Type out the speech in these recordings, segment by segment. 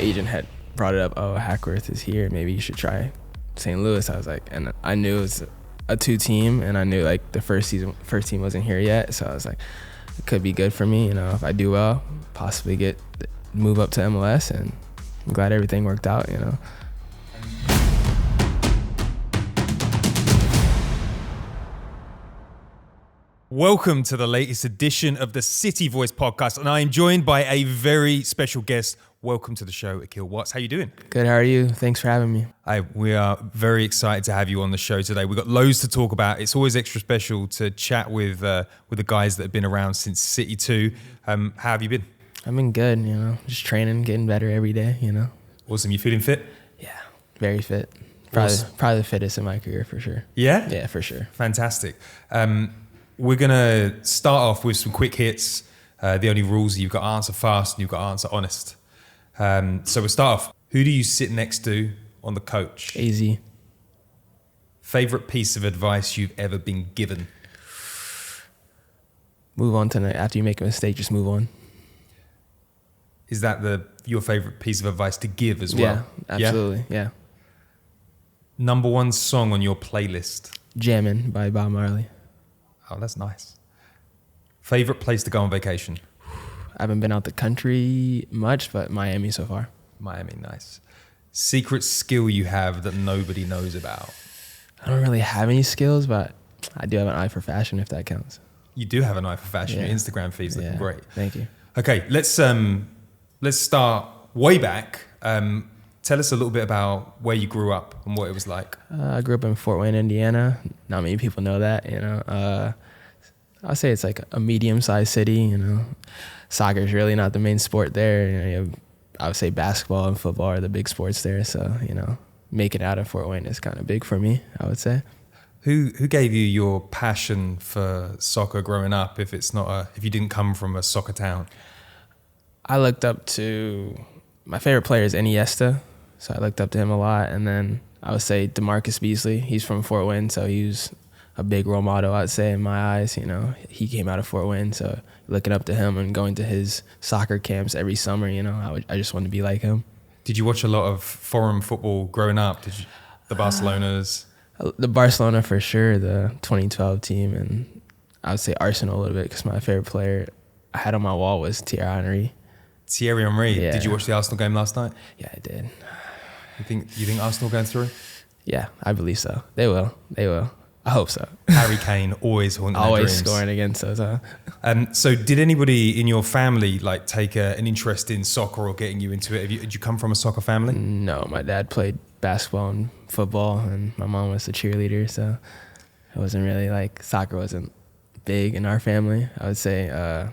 agent had brought it up. Oh, Hackworth is here. Maybe you should try St. Louis. I was like, and I knew it was a 2-team, and I knew like the first team wasn't here yet. So I was like, it could be good for me. If I do well, possibly move up to MLS, and I'm glad everything worked out. Welcome to the latest edition of the City Voice podcast, and I am joined by a very special guest. Welcome to the show, Akil Watts. How you doing? Good, how are you? Thanks for having me. We are very excited to have you on the show today. We've got loads to talk about. It's always extra special to chat with the guys that have been around since City 2. How have you been? I've been good, just training, getting better every day, Awesome. You feeling fit? Yeah, very fit. Probably the fittest in my career for sure. Yeah? Yeah, for sure. Fantastic. We're going to start off with some quick hits. The only rules are you've got to answer fast and you've got to answer honest. So we'll start off. Who do you sit next to on the coach? AZ. Favorite piece of advice you've ever been given? Move on tonight. After you make a mistake, just move on. Is that your favorite piece of advice to give as well? Yeah, absolutely. Yeah. Number one song on your playlist? Jammin' by Bob Marley. Oh, that's nice. Favorite place to go on vacation? I haven't been out the country much, but Miami so far. Miami, nice. Secret skill you have that nobody knows about? I don't really have any skills, but I do have an eye for fashion, if that counts. You do have an eye for fashion. Yeah. Your Instagram feed's looking great. Thank you. Okay, let's start way back. Tell us a little bit about where you grew up and what it was like. I grew up in Fort Wayne, Indiana. Not many people know that, I'll say it's like a medium-sized city, Soccer is really not the main sport there. I would say basketball and football are the big sports there. So, making it out of Fort Wayne is kind of big for me, I would say. Who gave you your passion for soccer growing up if you didn't come from a soccer town? I looked up to, my favorite player is Iniesta, so I looked up to him a lot. And then I would say DeMarcus Beasley. He's from Fort Wayne, so he was a big role model, I'd say, in my eyes. He came out of Fort Wayne, so looking up to him and going to his soccer camps every summer, I just wanted to be like him. Did you watch a lot of foreign football growing up? The Barcelonas? The Barcelona for sure, the 2012 team, and I would say Arsenal a little bit because my favorite player I had on my wall was Thierry Henry. Thierry Henry. Yeah. Did you watch the Arsenal game last night? Yeah, I did. You think Arsenal going through? Yeah, I believe so. They will. I hope so. Harry Kane always haunting their dreams. Scoring against us. So did anybody in your family take an interest in soccer or getting you into it? Did you come from a soccer family? No, my dad played basketball and football, and my mom was a cheerleader, so it wasn't really soccer wasn't big in our family. I would say,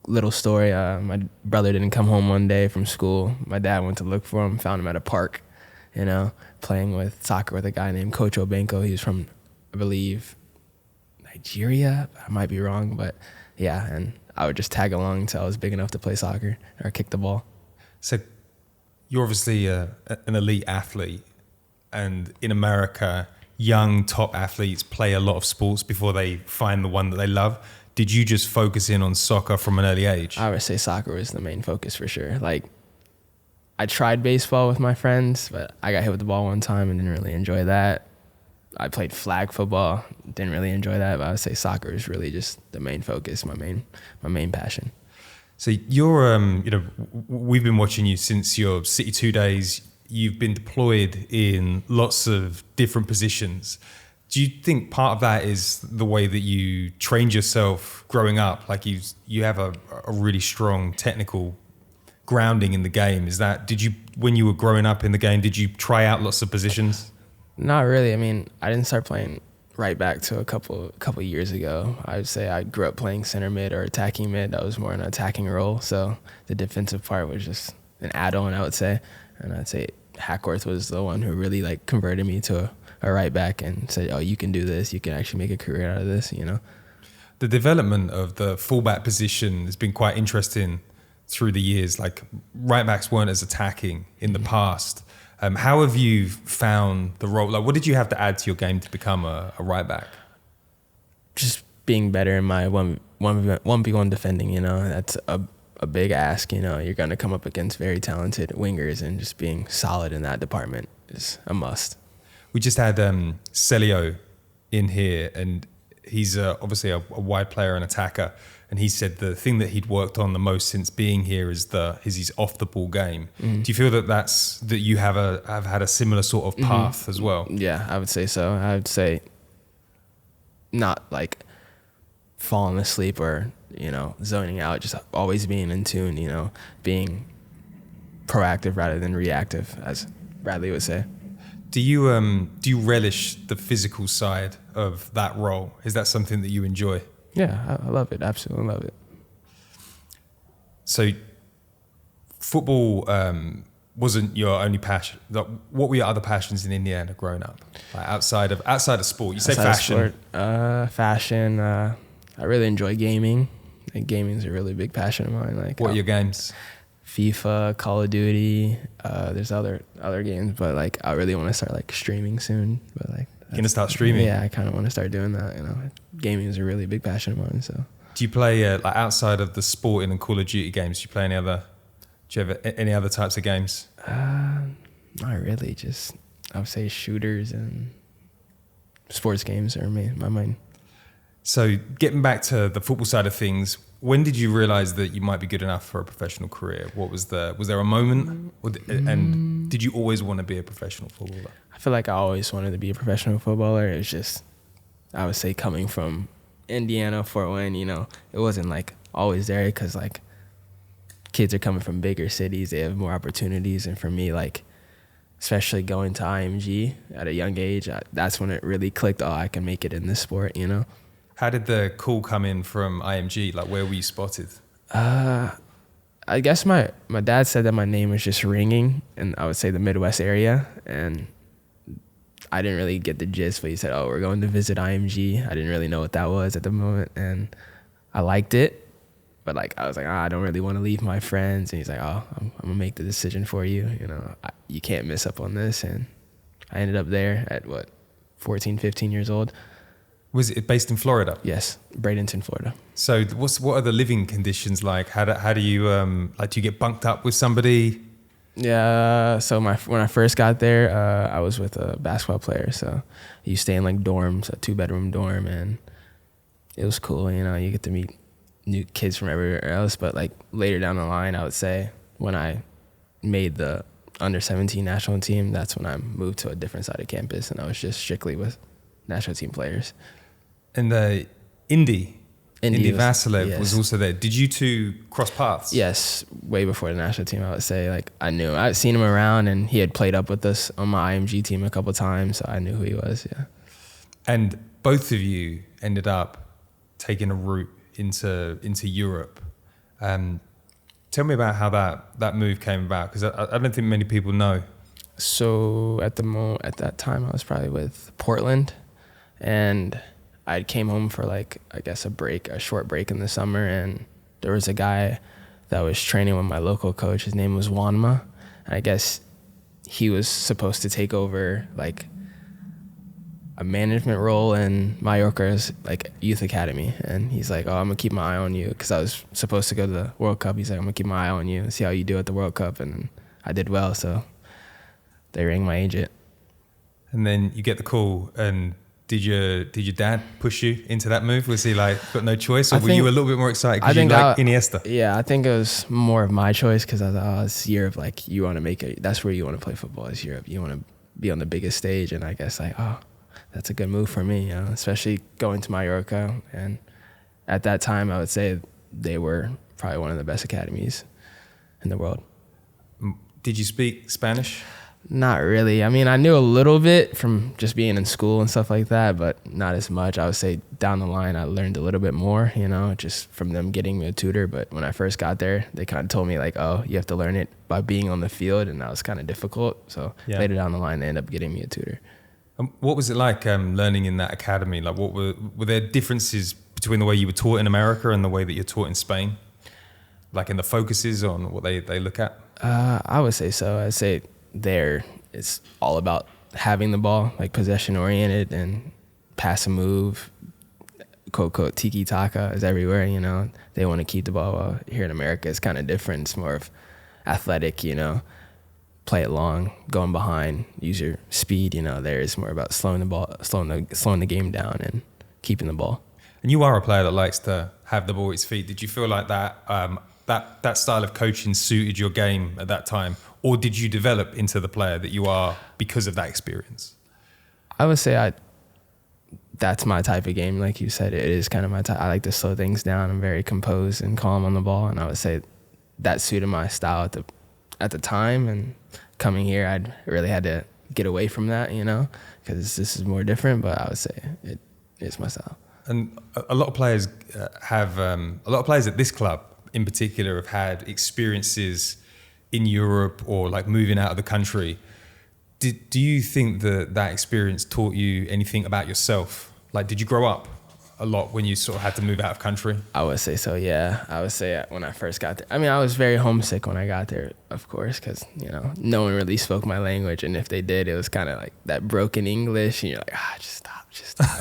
little story, my brother didn't come home one day from school. My dad went to look for him, found him at a park, playing with soccer with a guy named Coach Obenko. He was from, I believe, Nigeria. I might be wrong, but yeah, and I would just tag along until I was big enough to play soccer or kick the ball. So you're obviously an elite athlete, and in America, young top athletes play a lot of sports before they find the one that they love. Did you just focus in on soccer from an early age? I would say soccer was the main focus for sure. I tried baseball with my friends, but I got hit with the ball one time and didn't really enjoy that. I played flag football, didn't really enjoy that, but I would say soccer is really just the main focus, my main passion. So you're, we've been watching you since your City 2 days. You've been deployed in lots of different positions. Do you think part of that is the way that you trained yourself growing up? You have a really strong technical grounding in the game. When you were growing up in the game, did you try out lots of positions? Not really. I didn't start playing right back to a couple years ago. I would say I grew up playing center mid or attacking mid. I was more in an attacking role, so the defensive part was just an add-on, I would say. And I'd say Hackworth was the one who really converted me to a right back and said, "Oh, you can do this. You can actually make a career out of this." The development of the fullback position has been quite interesting through the years. Right backs weren't as attacking in the past. How have you found the role? What did you have to add to your game to become a right back? Just being better in my 1v1 defending. That's a a big ask. You know, you're going to come up against very talented wingers, and just being solid in that department is a must. We just had Celio in here, and he's obviously a wide player and attacker. And he said the thing that he'd worked on the most since being here is his off the ball game. Do you feel that you have had a similar sort of path as well? Yeah, I would say so. I would say not like falling asleep or, you know, zoning out, just always being in tune, you know, being proactive rather than reactive, as Bradley would say. Do you relish the physical side of that role? Is that something that you enjoy? Yeah, I love it. Absolutely love it. So football wasn't your only passion. What were your other passions in Indiana growing up? Like outside of sport? You say fashion. Fashion. I really enjoy gaming. Like, gaming is a really big passion of mine. Like, what are your games? FIFA, Call of Duty. There's other games, but like I really want to start like streaming soon. But like, you're gonna start streaming? Yeah, I kind of want to start doing that. You know, gaming is a really big passion of mine. So, do you play like outside of the sporting and Call of Duty games? Do you play any other? Do you have any other types of games? Not really. Just I would say shooters and sports games are my main. So getting back to the football side of things, when did you realize that you might be good enough for a professional career? Was there a moment, and did you always want to be a professional footballer? I feel like I always wanted to be a professional footballer. It's just, I would say, coming from Indiana, Fort Wayne, you know, it wasn't like always there, because like kids are coming from bigger cities, they have more opportunities. And for me, like, especially going to IMG at a young age, that's when it really clicked. Oh, I can make it in this sport, you know? How did the call come in from IMG? Like, where were you spotted? I guess my dad said that my name was just ringing in, I would say, the Midwest area. And I didn't really get the gist, but he said, oh, we're going to visit IMG. I didn't really know what that was at the moment. And I liked it. But like, I was like, I don't really want to leave my friends. And he's like, oh, I'm going to make the decision for you. You know, you can't miss up on this. And I ended up there at 14, 15 years old. Was it based in Florida? Yes, Bradenton, Florida. So what are the living conditions like? How do you do you get bunked up with somebody? Yeah, so when I first got there, I was with a basketball player. So you stay in like dorms, a 2-bedroom dorm, and it was cool. You know, you get to meet new kids from everywhere else. But like later down the line, I would say when I made the under-17 national team, that's when I moved to a different side of campus, and I was just strictly with national team players. And Indy Vasilev yes. was also there. Did you two cross paths? Yes, way before the national team, I would say. Like, I knew him. I'd seen him around, and he had played up with us on my IMG team a couple of times, so I knew who he was, yeah. And both of you ended up taking a route into Europe. Tell me about how that move came about, because I don't think many people know. So at that time, I was probably with Portland, and I came home for like, I guess a short break in the summer, and there was a guy that was training with my local coach. His name was Wanma, and I guess he was supposed to take over like a management role in Mallorca's like youth academy. And he's like, oh, I'm gonna keep my eye on you, because I was supposed to go to the World Cup. He's like, I'm gonna keep my eye on you and see how you do at the World Cup. And I did well, so they rang my agent. And then you get the call, and did your dad push you into that move? Was he like, got no choice, or were you a little bit more excited because you like Iniesta? Yeah, I think it was more of my choice, because I thought, it's Europe, like you want to make it, that's where you want to play football, is Europe. You want to be on the biggest stage, and I guess like, oh, that's a good move for me, you know, especially going to Mallorca. And at that time, I would say they were probably one of the best academies in the world. Did you speak Spanish? Not really. I mean, I knew a little bit from just being in school and stuff like that, but not as much. I would say down the line, I learned a little bit more, you know, just from them getting me a tutor. But when I first got there, they kind of told me like, oh, you have to learn it by being on the field. And that was kind of difficult. So later down the line, they ended up getting me a tutor. What was it like learning in that academy? Like, what were there differences between the way you were taught in America and the way that you're taught in Spain? Like in the focuses on what they look at? I would say so. I'd say there it's all about having the ball, like possession oriented and pass a move, quote unquote tiki taka is everywhere. They want to keep the ball. Well, here in America, it's kind of different. It's more of athletic. Play it long, going behind, use your speed. There is more about slowing the game down and keeping the ball. And you are a player that likes to have the ball at his feet. Did you feel like that that style of coaching suited your game at that time, or did you develop into the player that you are because of that experience? I would say that's my type of game. Like you said, it is kind of my type. I like to slow things down. I'm very composed and calm on the ball, and I would say that suited my style at the time. And coming here, I'd really had to get away from that, because this is more different. But I would say it is my style. And a lot of players at this club in particular have had experiences in Europe or like moving out of the country. Do you think that experience taught you anything about yourself? Like, did you grow up a lot when you sort of had to move out of country? I would say so, yeah. I would say when I first got there. I mean, I was very homesick when I got there, of course, because, no one really spoke my language. And if they did, it was kind of like that broken English. And you're like, just stop.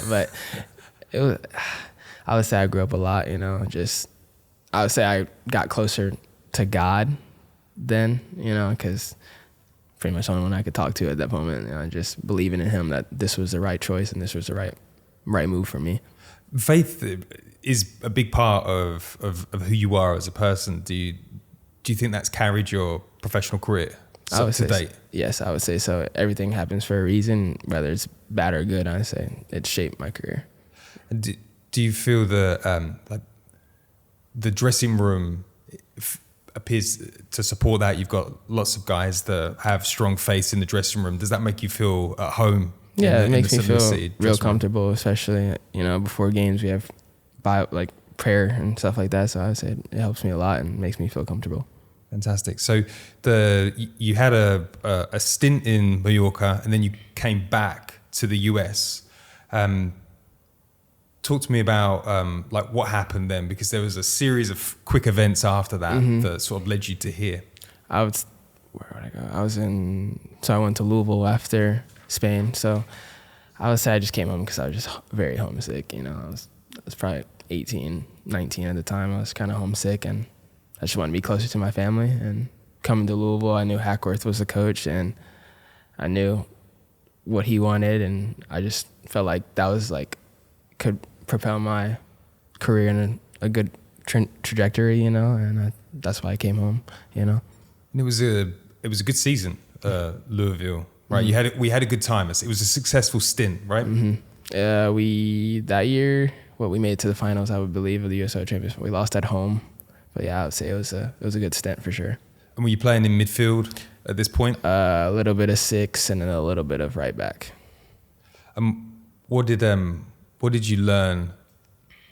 But it was, I would say I grew up a lot, I would say I got closer to God then, because pretty much the only one I could talk to at that moment, just believing in him that this was the right choice and this was the right move for me. Faith is a big part of who you are as a person. Do you think that's carried your professional career to date? Yes, I would say so. Everything happens for a reason, whether it's bad or good. I say it shaped my career. Do you feel that the dressing room appears to support that? You've got lots of guys that have strong faith in the dressing room. Does that make you feel at home? Yeah, it makes me feel real comfortable, especially, before games we have prayer and stuff like that. So I would say it helps me a lot and makes me feel comfortable. Fantastic. So you had a stint in Mallorca and then you came back to the US. Talk to me about what happened then, because there was a series of quick events after that that sort of led you to here. Where would I go? I went to Louisville after Spain. So I would say I just came home because I was just very homesick. I was probably 18, 19 at the time. I was kind of homesick and I just wanted to be closer to my family. And coming to Louisville, I knew Hackworth was the coach and I knew what he wanted. And I just felt like that was could propel my career in a good trajectory, and that's why I came home, And it was a good season, Louisville, right? Mm-hmm. We had a good time. It was a successful stint, right? Mm-hmm. That year, we made it to the finals, I would believe, of the USO Championship. We lost at home, but yeah, I would say it was a good stint for sure. And were you playing in midfield at this point? A little bit of six and then a little bit of right back. What did you learn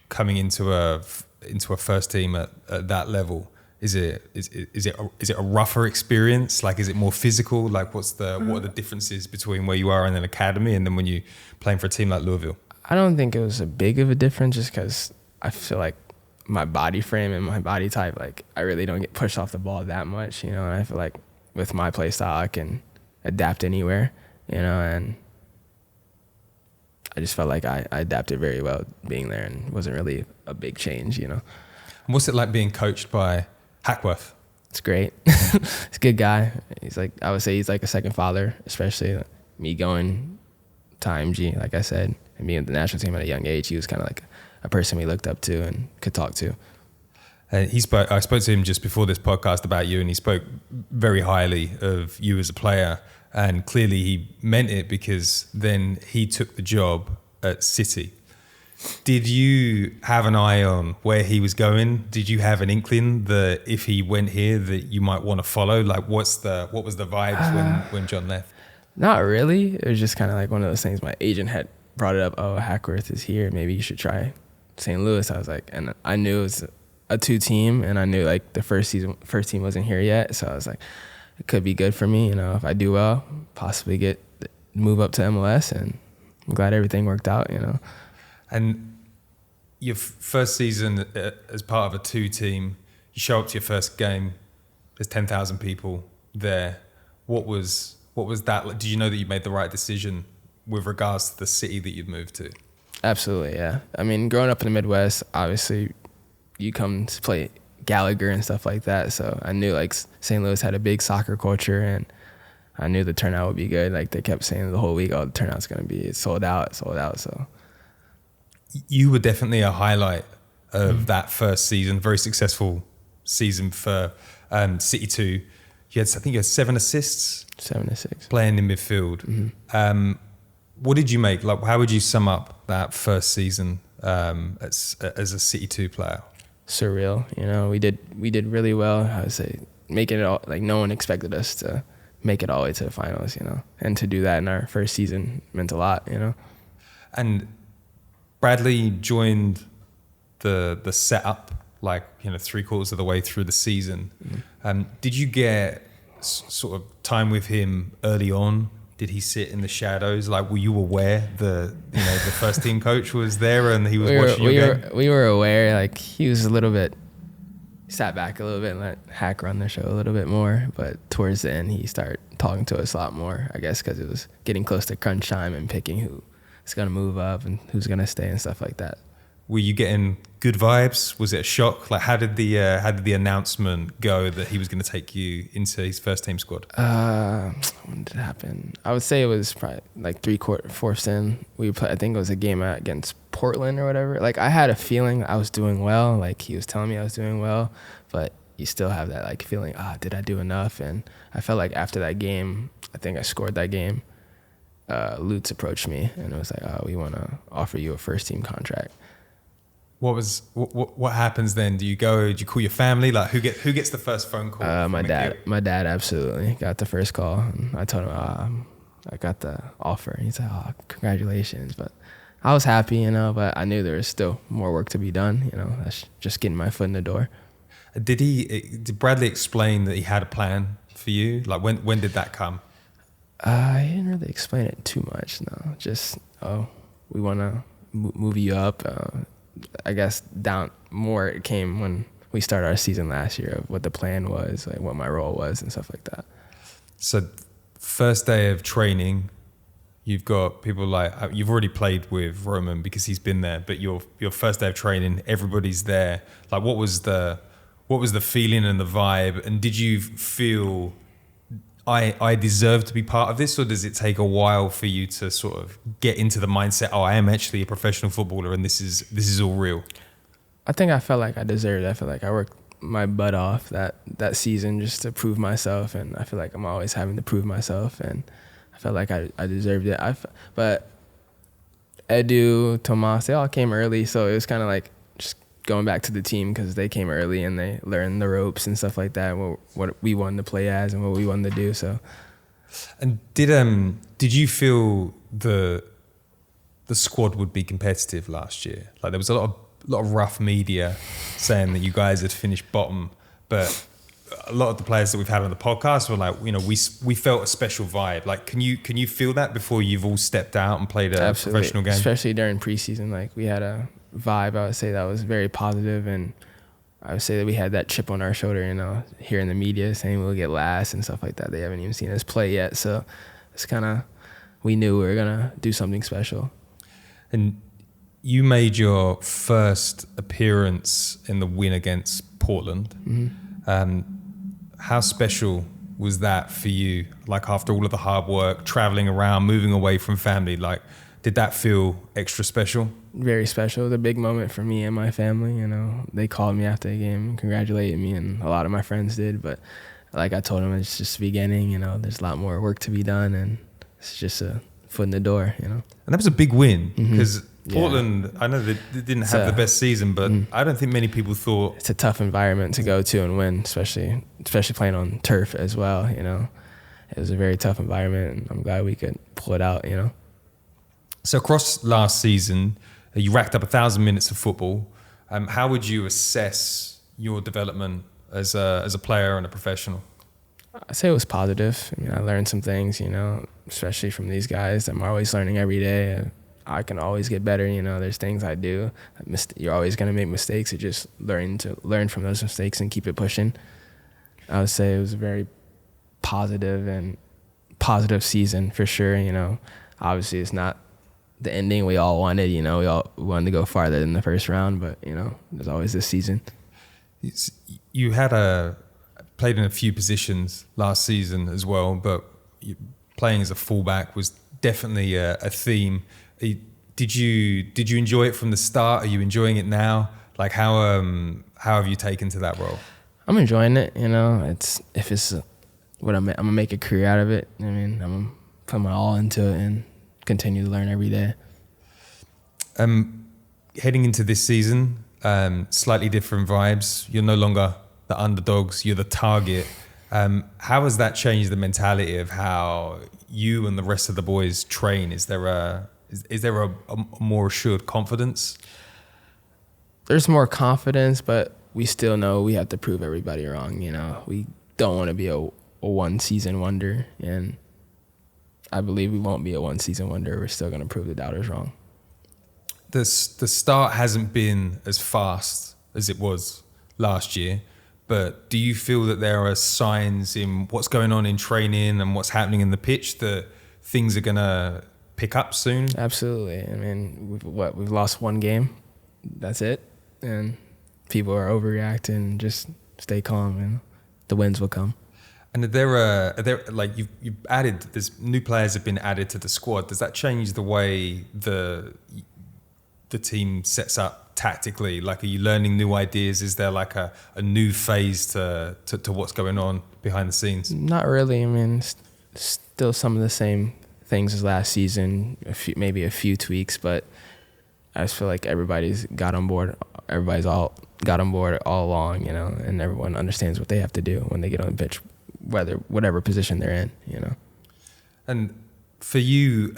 coming into a first team at that level? Is it a rougher experience? Like, is it more physical? Like, what are the differences between where you are in an academy and then when you playing for a team like Louisville? I don't think it was a big of a difference, just because I feel like my body frame and my body type, I really don't get pushed off the ball that much, and I feel like with my play style, I can adapt anywhere, and I just felt like I adapted very well being there and wasn't really a big change, And what's it like being coached by Hackworth? It's great. He's a good guy. I would say he's like a second father, especially me going to IMG, like I said, and being at the national team at a young age. He was kind of like a person we looked up to and could talk to. I spoke to him just before this podcast about you, and he spoke very highly of you as a player. And clearly he meant it, because then he took the job at City. Did you have an eye on where he was going? Did you have an inkling that if he went here that you might want to follow? Like, what was the vibes when John left? Not really. It was just kind of like one of those things. My agent had brought it up. Oh, Hackworth is here. Maybe you should try St. Louis. I was like, and I knew it was a 2-team, and I knew the first team wasn't here yet. So I was like, it could be good for me, if I do well, possibly move up to MLS, and I'm glad everything worked out, And your first season as part of a 2-team, you show up to your first game, there's 10,000 people there. What was that like? Did you know that you made the right decision with regards to the city that you'd moved to? Absolutely, yeah. I mean, growing up in the Midwest, obviously, you come to play Gallagher and stuff like that. So I knew like St. Louis had a big soccer culture, and I knew the turnout would be good. Like they kept saying the whole week, "Oh, the turnout's gonna be sold out, sold out." So You were definitely a highlight of that first season, very successful season for City 2. I think you had 7 assists. 7 to 6. Playing in midfield. What did you make? Like, how would you sum up that first season as a City 2 player? Surreal, you know. We did really well. I would say making it all, like no one expected us to make it all the way to the finals, you know. And to do that in our first season meant a lot, you know. And Bradley joined the setup, like, you know, 3/4 of the way through the season. Did you get sort of time with him early on? Did he sit in the shadows? Like, were you aware the first team coach was there and he was watching your game? We were aware. Like he was a little bit sat back a little bit and let Hack run the show a little bit more. But towards the end, he started talking to us a lot more. I guess because it was getting close to crunch time and picking who's gonna move up and who's gonna stay and stuff like that. Were you getting good vibes? Was it a shock? Like, how did the announcement go that he was going to take you into his first team squad? When did it happen? I would say it was probably like 3/4 in. I think it was a game against Portland or whatever. Like I had a feeling I was doing well. Like he was telling me I was doing well, but you still have that like feeling. Did I do enough? And I felt like after that game, I think I scored that game. Lutz approached me and it was like, we want to offer you a first team contract. What happens then? Do you call your family? Like who gets the first phone call? My dad absolutely got the first call. And I told him I got the offer. And he's like, congratulations. But I was happy, you know, but I knew there was still more work to be done. You know, that's just getting my foot in the door. Did Bradley explain that he had a plan for you? Like when did that come? He didn't really explain it too much. No, just we want to move you up. I guess down more it came when we started our season last year of what the plan was, like what my role was and stuff like that. So first day of training, you've got people like, you've already played with Roman because he's been there, but your first day of training, everybody's there. Like what was the feeling and the vibe? And did you feel I deserve to be part of this, or does it take a while for you to sort of get into the mindset, I am actually a professional footballer and this is all real? I think I felt like I deserved it. I feel like I worked my butt off that season just to prove myself, and I feel like I'm always having to prove myself, and I felt like I deserved it. But Edu, Tomas, they all came early, so it was kind of like just going back to the team because they came early and they learned the ropes and stuff like that, what we wanted to play as and what we wanted to do. So, and did you feel the squad would be competitive last year? Like there was a lot of rough media saying that you guys had finished bottom, but a lot of the players that we've had on the podcast were like, you know, we felt a special vibe. Like, can you feel that before you've all stepped out and played a Absolutely. Professional game? Especially during preseason, like we had a vibe, I would say, that was very positive, and I would say that we had that chip on our shoulder, you know, hearing the media saying we'll get last and stuff like that. They haven't even seen us play yet, so it's kind of, we knew we were gonna do something special. And you made your first appearance in the win against Portland. Mm-hmm. How special was that for you? Like after all of the hard work, traveling around, moving away from family, like did that feel extra special? Very special. It was a big moment for me and my family. You know, they called me after the game and congratulated me, and a lot of my friends did. But like I told them, it's just the beginning. You know, there's a lot more work to be done, and it's just a foot in the door. You know, and that was a big win because Mm-hmm. Portland. I know they didn't have the best season, but I don't think many people thought it's a tough environment to go to and win, especially playing on turf as well. You know, it was a very tough environment, and I'm glad we could pull it out. You know. So across last season, you racked up 1,000 minutes of football. How would you assess your development as a player and a professional? I'd say it was positive. I mean, I learned some things, you know, especially from these guys. I'm always learning every day. I can always get better, you know. There's things I do. You're always going to make mistakes. It's just learn from those mistakes and keep it pushing. I would say it was a very positive season for sure, you know. Obviously, it's not the ending we all wanted. We all wanted to go farther than the first round, but there's always this season. You had played in a few positions last season as well, but playing as a fullback was definitely a theme. Did you enjoy it from the start? Are you enjoying it now? Like how have you taken to that role? I'm enjoying it. It's what I'm gonna make a career out of it. I'm gonna put my all into it and continue to learn every day. Heading into this season, slightly different vibes. You're no longer the underdogs, you're the target. How has that changed the mentality of how you and the rest of the boys train? Is there a more assured confidence? There's more confidence, but we still know we have to prove everybody wrong. We don't want to be a one-season wonder, and I believe we won't be a one-season wonder. We're still going to prove the doubters wrong. The start hasn't been as fast as it was last year, but do you feel that there are signs in what's going on in training and what's happening in the pitch that things are going to pick up soon? Absolutely. We've lost one game. That's it. And people are overreacting. Just stay calm, and the wins will come. And are there like you've added, there's new players have been added to the squad. Does that change the way the team sets up tactically? Like, are you learning new ideas? Is there like a new phase to what's going on behind the scenes? Not really. Still some of the same things as last season, maybe a few tweaks, but I just feel like everybody's got on board. Everybody's all got on board all along, and everyone understands what they have to do when they get on the pitch, whatever position they're in, And for you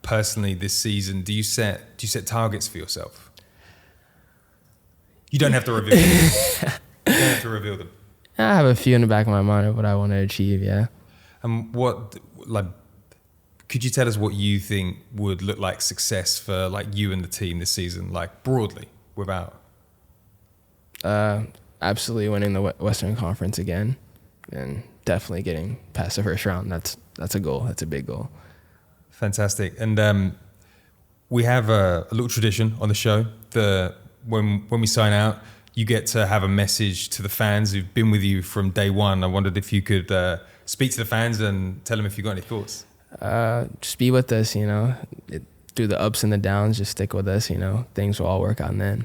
personally this season, do you set targets for yourself? You don't have to reveal them. You don't have to reveal them. I have a few in the back of my mind of what I want to achieve, yeah. And could you tell us what you think would look like success for like you and the team this season, like broadly, without? Absolutely winning the Western Conference again, and definitely getting past the first round. That's a goal. That's a big goal. Fantastic. And we have a little tradition on the show. When we sign out, you get to have a message to the fans who've been with you from day one. I wondered if you could speak to the fans and tell them if you got any thoughts. Just be with us, through the ups and the downs. Just stick with us, things will all work out in the end,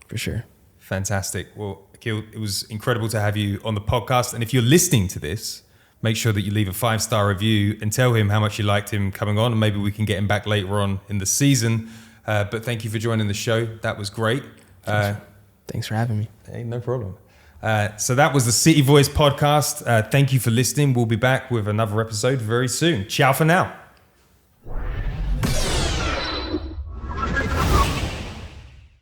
for sure. Fantastic. Well, Akil, it was incredible to have you on the podcast. And if you're listening to this, make sure that you leave a 5-star review and tell him how much you liked him coming on, and maybe we can get him back later on in the season. But thank you for joining the show. That was great. Thanks for having me. Hey, no problem. So that was the City Voice podcast. Thank you for listening. We'll be back with another episode very soon. Ciao for now.